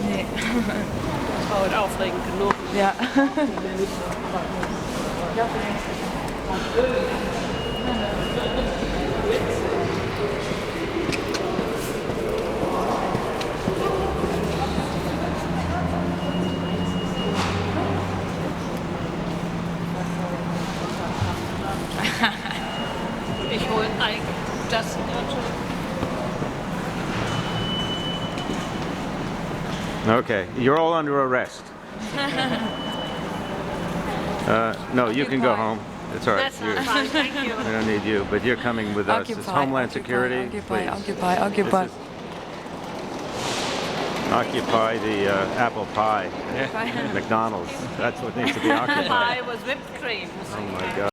Nee. Das war heute aufregend genug. Ja. Ich hole ein das. Okay, you're all under arrest. No, you can go home. It's all right. That's not fine, thank you. We don't need you, but you're coming with us. It's Homeland Security. Occupy, Please. occupy, occupy. This is- Occupy the apple pie. McDonald's. That's what needs to be occupied. Pie with whipped cream. Oh my God.